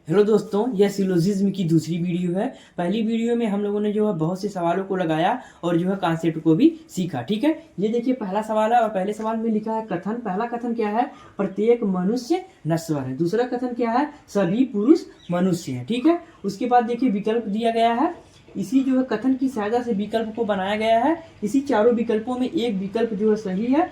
Hello दोस्तों, यह syllogism की दूसरी वीडियो है। पहली वीडियो में हम लोगों ने जो है बहुत से सवालों को लगाया और जो है कॉन्सेप्ट को भी सीखा। ठीक है, ये देखिए पहला सवाल है और पहले सवाल में लिखा है कथन। पहला कथन क्या है? प्रत्येक मनुष्य नश्वर है। दूसरा कथन क्या है? सभी पुरुष मनुष्य हैं। ठीक है, उसके बाद देखिए विकल्प दिया गया है। इसी जो है कथन की सहायता से विकल्प को बनाया गया है। इसी चारों विकल्पों में एक विकल्प जो है सही है।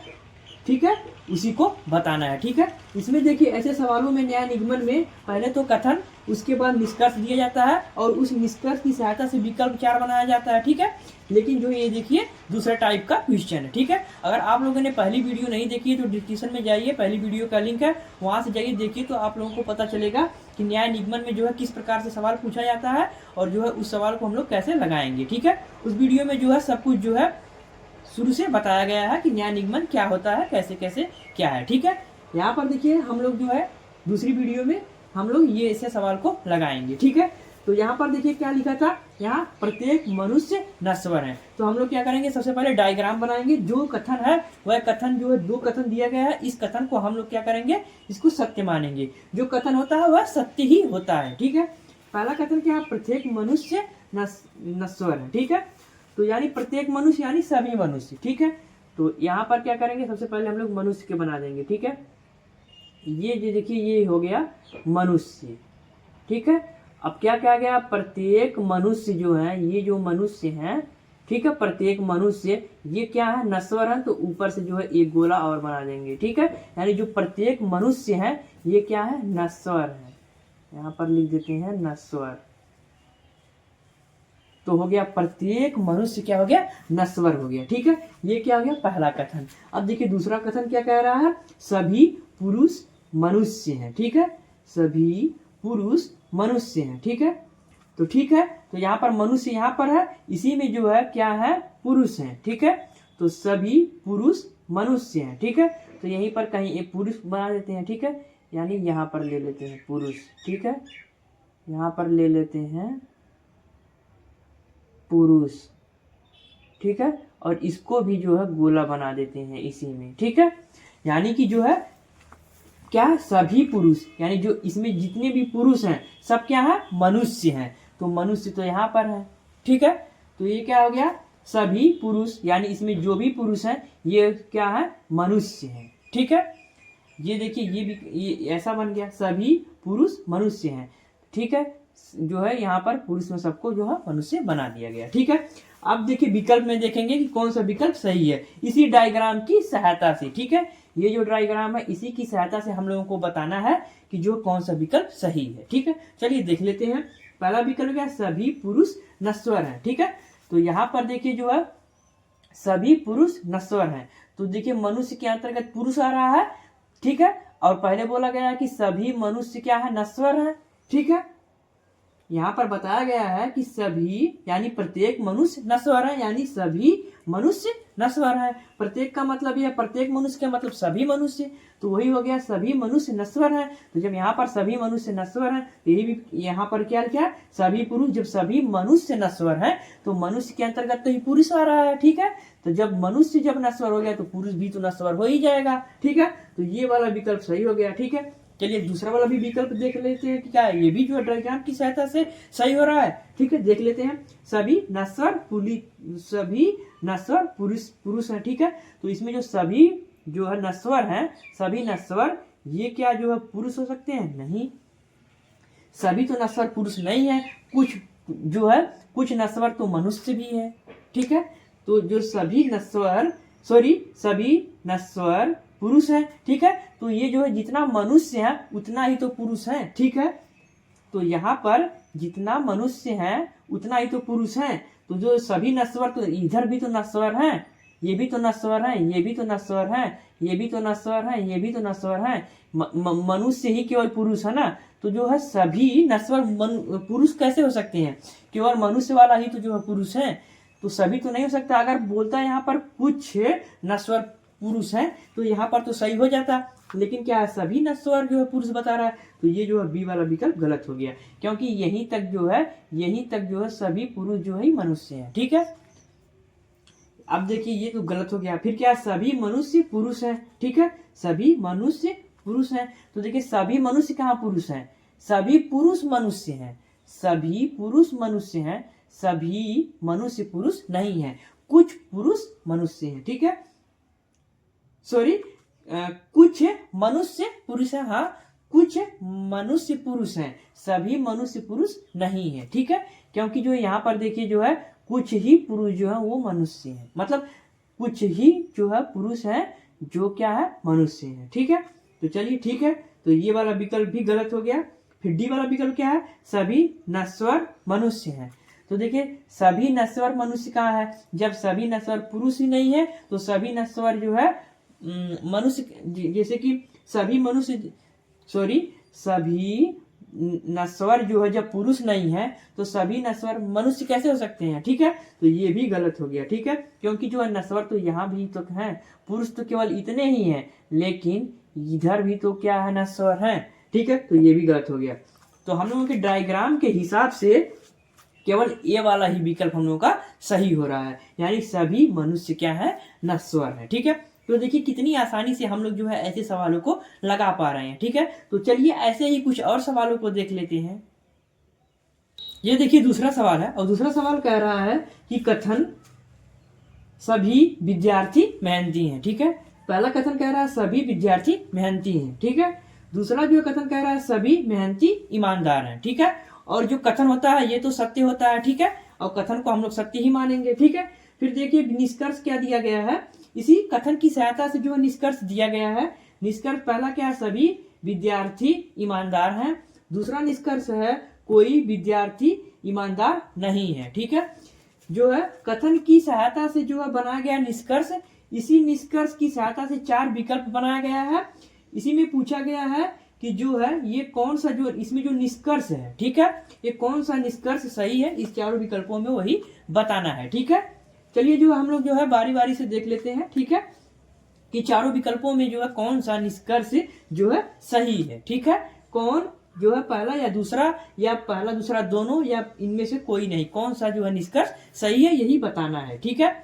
ठीक है, उसी को बताना है। ठीक है, इसमें देखिए ऐसे सवालों में न्याय निगमन में पहले तो कथन, उसके बाद निष्कर्ष दिया जाता है और उस निष्कर्ष की सहायता से विकल्प 4 बनाया जाता है। ठीक है, लेकिन जो ये देखिए दूसरा टाइप का क्वेश्चन है। ठीक है, अगर आप लोगों ने पहली वीडियो नहीं देखी है तो डिस्क्रिप्शन में जाइए, पहली वीडियो का लिंक है, वहाँ से जाइए देखिए, तो आप लोगों को पता चलेगा कि न्याय निगमन में जो है किस प्रकार से सवाल पूछा जाता है और जो है उस सवाल को हम लोग कैसे लगाएंगे। ठीक है, उस वीडियो में जो है सब कुछ जो है शुरू से बताया गया है कि न्याय निगमन क्या होता है, कैसे कैसे क्या है। ठीक है, यहाँ पर देखिए हम लोग जो है दूसरी वीडियो में हम लोग ये ऐसे सवाल को लगाएंगे। ठीक है, तो यहाँ पर देखिए क्या लिखा था, यहाँ प्रत्येक मनुष्य नश्वर है। तो हम लोग क्या करेंगे, सबसे पहले डायग्राम बनाएंगे। जो कथन है वह कथन जो है, 2 कथन दिया गया है, इस कथन को हम लोग क्या करेंगे, इसको सत्य मानेंगे। जो कथन होता है वह सत्य ही होता है। ठीक है, पहला कथन क्या है, प्रत्येक मनुष्य नश्वर है। ठीक है, तो यानी प्रत्येक मनुष्य यानी सभी मनुष्य। ठीक है, तो यहाँ पर क्या करेंगे, सबसे पहले हम लोग मनुष्य के बना देंगे। ठीक है, ये जो देखिए ये हो गया मनुष्य। ठीक है, अब क्या कहा गया, प्रत्येक मनुष्य जो है, ये जो मनुष्य है, ठीक है, प्रत्येक मनुष्य ये क्या है, नश्वर है, तो ऊपर से जो है एक गोला और बना देंगे। ठीक है, यानी जो प्रत्येक मनुष्य है ये क्या है, नश्वर है। यहाँ पर लिख देते हैं नश्वर। तो हो गया प्रत्येक मनुष्य क्या हो गया, नश्वर हो गया। ठीक है, ये क्या हो गया, पहला कथन। अब देखिए दूसरा कथन क्या कह रहा है, सभी पुरुष मनुष्य हैं। ठीक है, सभी पुरुष मनुष्य हैं। ठीक है, तो ठीक है, तो यहाँ पर मनुष्य यहाँ पर है, इसी में जो है क्या है, पुरुष है। ठीक है, तो सभी पुरुष मनुष्य हैं। ठीक है, तो यहीं पर कहीं एक पुरुष बना देते हैं। ठीक है, यानी यहाँ पर ले लेते हैं पुरुष। ठीक है, यहाँ पर ले लेते हैं पुरुष। ठीक है, और इसको भी जो है गोला बना देते हैं इसी में। ठीक है, यानी कि जो है क्या, सभी पुरुष, यानी जो इसमें जितने भी पुरुष हैं सब क्या है, मनुष्य हैं। तो मनुष्य तो यहाँ पर है। ठीक है, तो ये क्या हो गया, सभी पुरुष, यानी इसमें जो भी पुरुष हैं ये क्या है, मनुष्य हैं। ठीक है, ये देखिए ये भी ये ऐसा बन गया, सभी पुरुष मनुष्य हैं। ठीक है, जो है यहाँ पर पुरुष में सबको जो है मनुष्य बना दिया गया। ठीक है, अब देखिए विकल्प में देखेंगे कि कौन सा विकल्प सही है, इसी डायग्राम की सहायता से। ठीक है, ये जो डायग्राम है इसी की सहायता से हम लोगों को बताना है कि जो कौन सा विकल्प सही है। ठीक है, चलिए देख लेते हैं। पहला विकल्प क्या, सभी पुरुष नश्वर हैं। ठीक है, तो यहाँ पर देखिए जो है सभी पुरुष नश्वर हैं, तो देखिए मनुष्य के अंतर्गत पुरुष आ रहा है। ठीक है, और पहले बोला गया है कि सभी मनुष्य क्या है, नश्वर है। ठीक है, यहाँ पर बताया गया है कि सभी यानी प्रत्येक मनुष्य नश्वर है, यानी सभी मनुष्य नश्वर है। प्रत्येक का मतलब यह, प्रत्येक मनुष्य का मतलब सभी मनुष्य, तो वही हो गया सभी मनुष्य नश्वर है। तो जब यहाँ पर सभी मनुष्य नश्वर है तो यही भी यहाँ पर क्या लिखा, सभी पुरुष। जब सभी मनुष्य नश्वर है तो मनुष्य के अंतर्गत तो ही पुरुष आ रहा है। ठीक है, तो जब मनुष्य जब नश्वर हो गया तो पुरुष भी तो नश्वर हो ही जाएगा। ठीक है, तो ये वाला विकल्प सही हो गया। ठीक है, चलिए दूसरा वाला भी विकल्प देख लेते हैं कि क्या है, ये भी जो है डायग्राम की सहायता से सही हो रहा है। ठीक है, देख लेते हैं। सभी नश्वर पुरुष है। ठीक है, तो इसमें जो सभी जो है नश्वर हैं, सभी नश्वर ये क्या जो है पुरुष हो सकते हैं, नहीं, सभी तो नश्वर पुरुष नहीं है, कुछ जो है कुछ नश्वर तो मनुष्य भी है। ठीक है, तो जो सभी नश्वर पुरुष है। ठीक है, तो ये जो है जितना मनुष्य है उतना ही तो पुरुष है। ठीक है, तो यहाँ पर जितना मनुष्य है उतना ही तो पुरुष है, तो जो सभी नश्वर, तो इधर भी तो नश्वर हैं, ये भी तो नश्वर है, ये भी तो नश्वर है, ये भी तो नश्वर है, ये भी तो नश्वर है, मनुष्य ही केवल पुरुष है ना। तो जो है सभी नश्वर पुरुष कैसे हो सकते हैं, केवल मनुष्य वाला ही तो जो है पुरुष है, तो सभी तो नहीं हो सकता। अगर बोलता है यहाँ पर कुछ नश्वर पुरुष हैं तो यहाँ पर तो सही हो जाता, लेकिन क्या है, सभी नश्वर जो है पुरुष बता रहा है, तो ये जो है बी वाला विकल्प गलत हो गया, क्योंकि यहीं तक जो है सभी पुरुष जो है मनुष्य हैं। ठीक है, अब देखिए ये तो गलत हो गया। फिर क्या, सभी मनुष्य पुरुष हैं। ठीक है, सभी मनुष्य पुरुष हैं, तो देखिए सभी मनुष्य कहाँ पुरुष हैं, सभी पुरुष मनुष्य हैं, सभी पुरुष मनुष्य हैं, सभी मनुष्य पुरुष नहीं है, कुछ पुरुष मनुष्य हैं, ठीक है, सॉरी कुछ मनुष्य पुरुष है, हाँ कुछ मनुष्य पुरुष हैं, सभी मनुष्य पुरुष नहीं है, ठीक है, क्योंकि जो यहाँ पर देखिए जो है कुछ ही पुरुष जो है वो मनुष्य है, मतलब कुछ ही जो है पुरुष है जो क्या है मनुष्य है, ठीक है। तो चलिए ठीक है, तो ये वाला विकल्प भी गलत हो गया। फिर डी वाला विकल्प क्या है, सभी नश्वर मनुष्य हैं। तो देखिए सभी नश्वर मनुष्य कहाँ है, जब सभी नश्वर पुरुष ही नहीं है तो सभी नश्वर जो है मनुष्य, जैसे कि सभी मनुष्य सॉरी सभी नश्वर जो है जब पुरुष नहीं है तो सभी नश्वर मनुष्य कैसे हो सकते हैं, ठीक है, तो ये भी गलत हो गया, ठीक है, क्योंकि जो है नश्वर तो यहाँ भी तो है, पुरुष तो केवल इतने ही हैं, लेकिन इधर भी तो क्या है नश्वर हैं, ठीक है, तो ये भी गलत हो गया। तो हम लोगों के डायग्राम के हिसाब से केवल ए वाला ही विकल्प हम लोगों का सही हो रहा है, यानी सभी मनुष्य क्या है नश्वर है, ठीक है। तो देखिए कितनी आसानी से हम लोग जो है ऐसे सवालों को लगा पा रहे हैं, ठीक है। तो चलिए ऐसे ही कुछ और सवालों को देख लेते हैं। ये देखिए दूसरा सवाल है, और दूसरा सवाल कह रहा है कि कथन सभी विद्यार्थी मेहनती हैं, ठीक है। पहला कथन कह रहा है सभी विद्यार्थी मेहनती हैं, ठीक है। दूसरा जो कथन कह रहा है सभी मेहनती ईमानदार हैं, ठीक है। और जो कथन होता है ये तो सत्य होता है, ठीक है, और कथन को हम लोग सत्य ही मानेंगे, ठीक है। फिर देखिए निष्कर्ष क्या दिया गया है, इसी कथन की सहायता से जो निष्कर्ष दिया गया है। निष्कर्ष पहला क्या है, सभी विद्यार्थी ईमानदार हैं। दूसरा निष्कर्ष है कोई विद्यार्थी ईमानदार नहीं है, ठीक है। जो है कथन की सहायता से जो है बनाया गया निष्कर्ष, इसी निष्कर्ष की सहायता से 4 विकल्प बनाया गया है। इसी में पूछा गया है कि जो है ये कौन सा जो इसमें जो निष्कर्ष है, ठीक है, ये कौन सा निष्कर्ष सही है, इस चारों विकल्पों में वही बताना है, ठीक है। चलिए जो हम लोग जो है बारी बारी से देख लेते हैं, ठीक है, कि चारों विकल्पों में जो है कौन सा निष्कर्ष जो है सही है, ठीक है, कौन जो है पहला या दूसरा, या पहला दूसरा दोनों, या इनमें से कोई नहीं, कौन सा जो है निष्कर्ष सही है यही बताना है, ठीक है।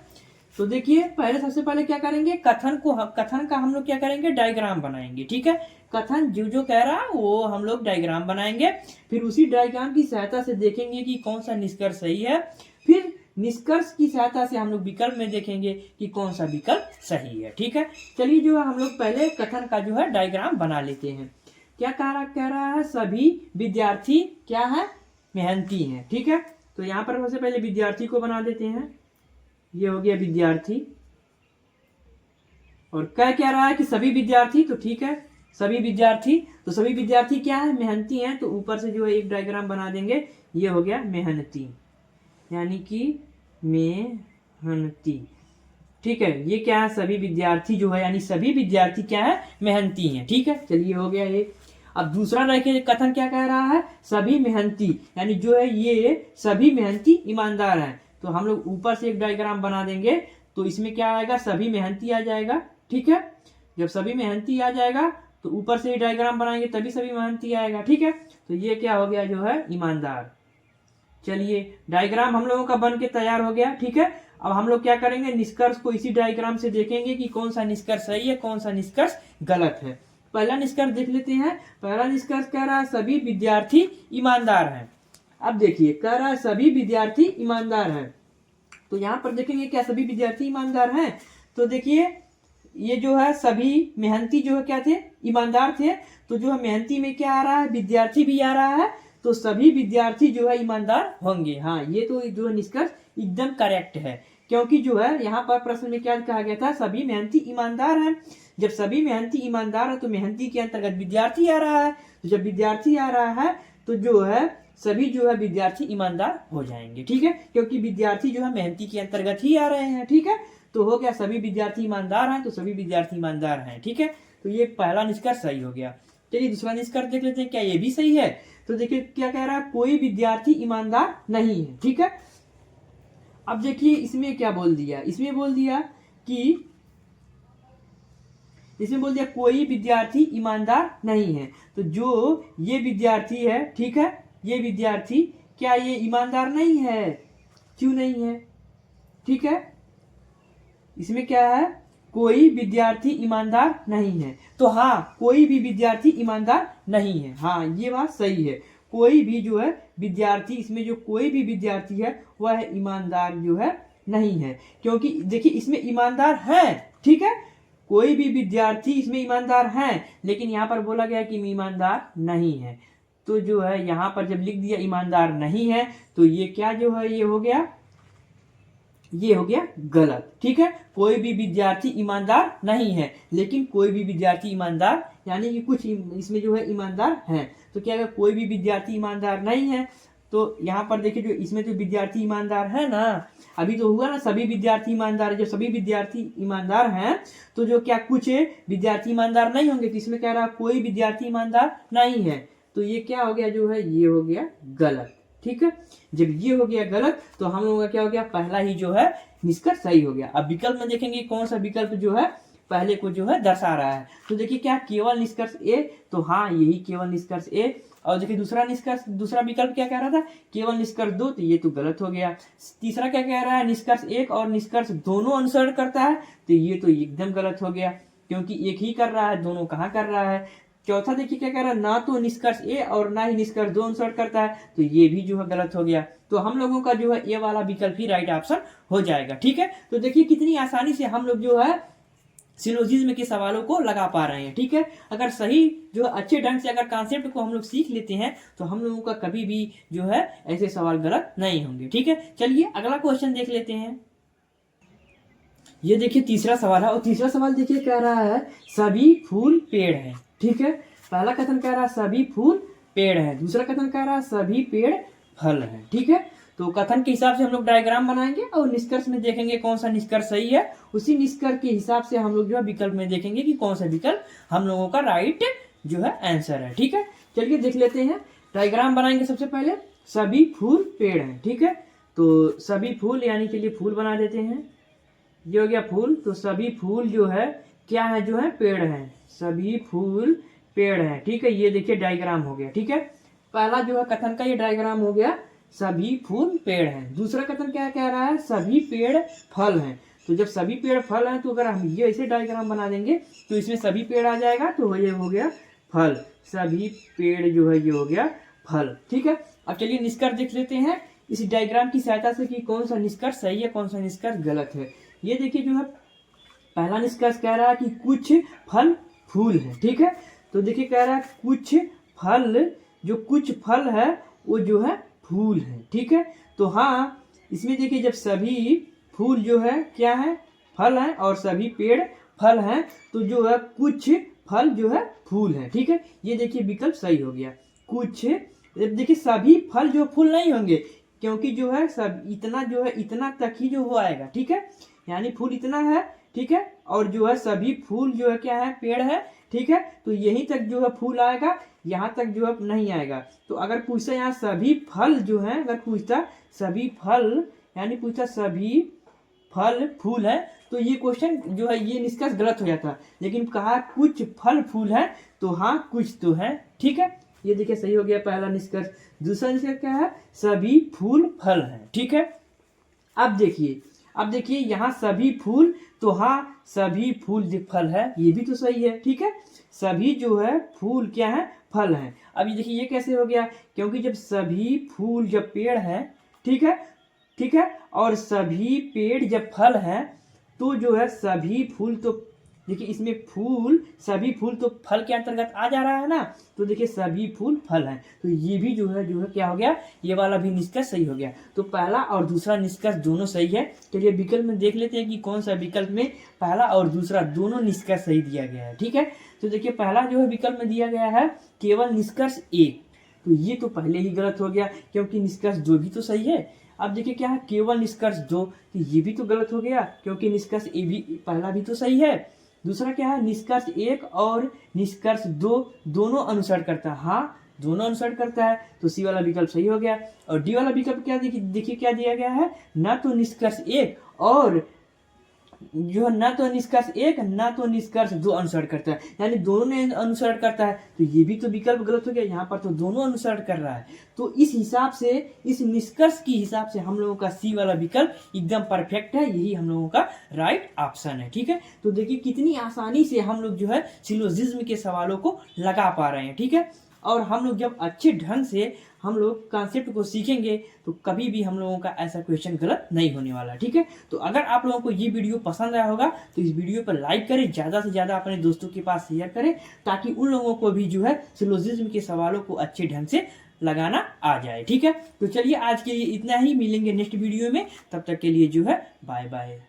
तो देखिए पहले सबसे पहले क्या करेंगे, कथन का हम लोग क्या करेंगे, डायग्राम बनाएंगे, ठीक है। कथन जो कह रहा है वो हम लोग डायग्राम बनाएंगे, फिर उसी डायग्राम की सहायता से देखेंगे कि कौन सा निष्कर्ष सही है, फिर निष्कर्ष की सहायता से हम लोग विकल्प में देखेंगे कि कौन सा विकल्प सही है, ठीक है। चलिए जो है हम लोग पहले कथन का जो है डायग्राम बना लेते हैं। क्या कह रहा है, सभी विद्यार्थी क्या है, मेहनती हैं, ठीक है। तो यहाँ पर सबसे पहले विद्यार्थी को बना देते हैं, ये हो गया विद्यार्थी। और क्या रहा है कि सभी विद्यार्थी, तो ठीक है सभी विद्यार्थी, तो सभी विद्यार्थी क्या है, मेहनती हैं, तो ऊपर से जो है एक डायग्राम बना देंगे, ये हो गया मेहनती, यानी कि मेहनती, ठीक है। ये क्या है, सभी विद्यार्थी जो है यानी सभी विद्यार्थी क्या है, मेहनती हैं, ठीक है। चलिए हो गया ये। अब दूसरा देखिए कथन क्या कह रहा है, सभी मेहनती, यानी जो है ये सभी मेहनती ईमानदार हैं, तो हम लोग ऊपर से एक डायग्राम बना देंगे, तो इसमें क्या आएगा, सभी मेहनती आ जाएगा, ठीक है। जब सभी मेहनती आ जाएगा तो ऊपर से ही डायग्राम बनाएंगे तभी सभी मेहनती आएगा, ठीक है। तो ये क्या हो गया, जो है ईमानदार। चलिए डायग्राम हम लोगों का बन के तैयार हो गया, ठीक है। अब हम लोग क्या करेंगे, निष्कर्ष को इसी डायग्राम से देखेंगे कि कौन सा निष्कर्ष सही है, कौन सा निष्कर्ष गलत है। पहला निष्कर्ष देख लेते हैं। पहला निष्कर्ष कह रहा है सभी विद्यार्थी ईमानदार हैं। अब देखिए कह रहा है सभी विद्यार्थी ईमानदार हैं, तो यहाँ पर देखेंगे क्या सभी विद्यार्थी ईमानदार हैं, तो देखिए ये जो है सभी मेहनती जो है क्या थे, ईमानदार थे, तो जो है मेहनती में क्या आ रहा है, विद्यार्थी भी आ रहा है, तो सभी विद्यार्थी जो है ईमानदार होंगे। हाँ ये तो जो है निष्कर्ष एकदम करेक्ट है, क्योंकि जो है यहाँ पर प्रश्न में क्या कहा गया था, सभी मेहनती ईमानदार हैं। जब सभी मेहनती ईमानदार है तो मेहनती के अंतर्गत विद्यार्थी आ रहा है, तो जब विद्यार्थी आ रहा है तो जो है सभी जो है विद्यार्थी ईमानदार हो जाएंगे, ठीक है, क्योंकि विद्यार्थी जो है मेहनती के अंतर्गत ही आ रहे हैं, ठीक है। तो हो गया सभी विद्यार्थी ईमानदार हैं, तो सभी विद्यार्थी ईमानदार हैं, ठीक है। तो ये पहला निष्कर्ष सही हो गया। चलिए दूसरा निष्कर्ष देख लेते हैं, क्या ये भी सही है, तो देखिए क्या कह रहा है, कोई विद्यार्थी ईमानदार नहीं है, ठीक है। अब देखिए इसमें क्या बोल दिया, इसमें बोल दिया कोई विद्यार्थी ईमानदार नहीं है, तो जो ये विद्यार्थी है, ठीक है, ये विद्यार्थी क्या ये ईमानदार नहीं है, क्यों नहीं है, ठीक है। इसमें क्या है, कोई विद्यार्थी ईमानदार नहीं है। तो हाँ, कोई भी विद्यार्थी ईमानदार नहीं है। हाँ, ये बात सही है। कोई भी जो है विद्यार्थी, इसमें जो कोई भी विद्यार्थी है वह ईमानदार जो है नहीं है, क्योंकि देखिए इसमें ईमानदार है, ठीक है, कोई भी विद्यार्थी इसमें ईमानदार है, लेकिन यहाँ पर बोला गया कि ईमानदार नहीं है। तो जो है यहाँ पर जब लिख दिया ईमानदार नहीं है, तो ये क्या जो है ये हो गया गलत, ठीक है। कोई भी विद्यार्थी ईमानदार नहीं है, लेकिन कोई भी विद्यार्थी ईमानदार, यानी कि कुछ इसमें जो है ईमानदार हैं। तो क्या अगर कोई भी विद्यार्थी ईमानदार नहीं है, तो यहाँ पर देखिए जो इसमें तो विद्यार्थी ईमानदार है ना, अभी तो हुआ ना सभी विद्यार्थी ईमानदार है। जो सभी विद्यार्थी ईमानदार हैं, तो जो क्या कुछ विद्यार्थी ईमानदार नहीं होंगे, तो इसमें कह रहा कोई विद्यार्थी ईमानदार नहीं है, तो ये क्या हो गया जो है ये हो गया गलत, ठीक है। जब ये हो गया गलत, तो हम लोगों का क्या हो गया, पहला ही जो है निष्कर्ष सही हो गया। अब विकल्प में देखेंगे कौन सा विकल्प जो है पहले को जो है दर्शा रहा है। तो देखिए क्या केवल निष्कर्ष ए, तो हाँ यही केवल निष्कर्ष ए। और देखिए दूसरा विकल्प क्या कह रहा था, केवल निष्कर्ष 2, तो ये तो गलत हो गया। तीसरा क्या कह रहा है, निष्कर्ष 1 और निष्कर्ष दोनों अनुसरण करता है, तो ये तो एकदम गलत हो गया, क्योंकि एक ही कर रहा है, दोनों कहाँ कर रहा है। चौथा देखिए क्या कह रहा है, ना तो निष्कर्ष ए और ना ही निष्कर्ष 2 अनुसरण करता है, तो ये भी जो है गलत हो गया। तो हम लोगों का जो है ए वाला विकल्प ही राइट ऑप्शन हो जाएगा, ठीक है। तो देखिए कितनी आसानी से हम लोग जो है सिलोजिज्म के सवालों को लगा पा रहे हैं, ठीक है। अगर सही जो अच्छे ढंग से अगर कॉन्सेप्ट को हम लोग सीख लेते हैं, तो हम लोगों का कभी भी जो है ऐसे सवाल गलत नहीं होंगे, ठीक है। चलिए अगला क्वेश्चन देख लेते हैं। ये देखिए तीसरा सवाल है, और तीसरा सवाल देखिए कह रहा है सभी फूल पेड़ हैं, ठीक है। पहला कथन कह रहा है सभी फूल पेड़ हैं, दूसरा कथन कह रहा है सभी पेड़ फल हैं, ठीक है। तो कथन के हिसाब से हम लोग डायग्राम बनाएंगे और निष्कर्ष में देखेंगे कौन सा निष्कर्ष सही है। उसी निष्कर्ष के हिसाब से हम लोग जो है विकल्प में देखेंगे कि कौन सा विकल्प हम लोगों का राइट जो है आंसर है, ठीक है। चलिए देख लेते हैं, डायग्राम बनाएंगे। सबसे पहले सभी फूल पेड़ हैं, ठीक है। तो सभी फूल यानी के लिए फूल बना देते हैं, ये हो गया फूल। तो सभी फूल जो है क्या है, जो है पेड़ हैं, सभी फूल पेड़ हैं, ठीक है। ये देखिए डायग्राम हो गया, ठीक है। पहला जो है कथन का ये डायग्राम हो गया, सभी फूल पेड़ हैं। दूसरा कथन क्या कह रहा है, सभी पेड़ फल हैं। तो जब सभी पेड़ फल हैं, तो अगर हम ये ऐसे डायग्राम बना देंगे, तो इसमें सभी पेड़ आ जाएगा, तो ये हो गया फल, सभी पेड़ जो है ये हो गया फल, ठीक है। अब चलिए निष्कर्ष देख लेते हैं इस डायग्राम की सहायता से कि कौन सा निष्कर्ष सही है, कौन सा निष्कर्ष गलत है। ये देखिए जो है पहला निष्कर्ष कह रहा है कि कुछ फल फूल है, ठीक है। तो देखिए कह रहा है कुछ फल, जो कुछ फल है वो जो है फूल है, ठीक है। तो हाँ इसमें देखिए जब सभी फूल जो है क्या है, फल हैं, और सभी पेड़ फल हैं, तो जो है कुछ फल जो है फूल है, ठीक है। ये देखिए विकल्प सही हो गया। कुछ देखिए सभी फल जो फूल नहीं होंगे, क्योंकि जो है सब इतना जो है इतना तक ही जो हो आएगा, ठीक है। यानी फूल इतना है, ठीक है, और जो है सभी फूल जो है क्या है, पेड़ है, ठीक है। तो यहीं तक जो है फूल आएगा, यहाँ तक जो है नहीं आएगा। तो अगर पूछता यहाँ सभी फल जो है, अगर पूछता सभी फल यानी पूछता सभी फल फूल है, तो ये क्वेश्चन जो है ये निष्कर्ष गलत हो जाता। लेकिन कहा कुछ फल फूल है, तो हाँ कुछ तो है, ठीक है। ये देखिए सही हो गया पहला निष्कर्ष। दूसरा निष्कर्ष क्या है, सभी फूल फल है, ठीक है। अब देखिए यहाँ सभी फूल, तो हाँ सभी फूल फल है, ये भी तो सही है, ठीक है। सभी जो है फूल क्या है, फल है। अब ये देखिए ये कैसे हो गया, क्योंकि जब सभी फूल जब पेड़ है, ठीक है, और सभी पेड़ जब फल है, तो जो है सभी फूल, तो देखिए इसमें फूल, सभी फूल तो फल के अंतर्गत आ जा रहा है ना, तो देखिए सभी फूल फल हैं, तो ये भी जो है क्या हो गया, ये वाला भी निष्कर्ष सही हो गया। तो पहला और दूसरा निष्कर्ष दोनों सही है। चलिए विकल्प में देख लेते हैं कि कौन सा विकल्प में पहला और दूसरा दोनों निष्कर्ष सही दिया गया है, ठीक है। तो देखिए पहला जो है विकल्प में दिया गया है केवल निष्कर्ष 1, तो ये तो पहले ही गलत हो गया, क्योंकि निष्कर्ष 2 भी तो सही है। अब देखिए क्या है, केवल निष्कर्ष 2, तो ये भी तो गलत हो गया, क्योंकि निष्कर्ष ए भी पहला भी तो सही है। दूसरा क्या है, निष्कर्ष 1 और निष्कर्ष 2 दोनों अनुसरण करता है, हाँ दोनों अनुसरण करता है, तो सी वाला विकल्प सही हो गया। और डी वाला विकल्प क्या देखिए क्या दिया गया है, न तो निष्कर्ष 1 और जो है ना तो निष्कर्ष एक ना तो निष्कर्ष दो अनुसरण करता है, यानी दोनों ने अनुसरण करता है, तो ये भी तो विकल्प गलत हो गया, यहाँ पर तो दोनों अनुसरण कर रहा है। तो इस हिसाब से, इस निष्कर्ष के हिसाब से हम लोगों का सी वाला विकल्प एकदम परफेक्ट है, यही हम लोगों का राइट ऑप्शन है। ठीक है, तो देखिए कितनी आसानी से हम लोग जो है सिलोजिज्म के सवालों को लगा पा रहे हैं। ठीक है, और हम लोग जब अच्छे ढंग से हम लोग कॉन्सेप्ट को सीखेंगे तो कभी भी हम लोगों का ऐसा क्वेश्चन गलत नहीं होने वाला। ठीक है, तो अगर आप लोगों को ये वीडियो पसंद आया होगा तो इस वीडियो पर लाइक करें, ज़्यादा से ज़्यादा अपने दोस्तों के पास शेयर करें, ताकि उन लोगों को भी जो है सिलोजिज्म के सवालों को अच्छे ढंग से लगाना आ जाए। ठीक है, तो चलिए आज के लिए इतना ही, मिलेंगे नेक्स्ट वीडियो में, तब तक के लिए जो है बाय बाय।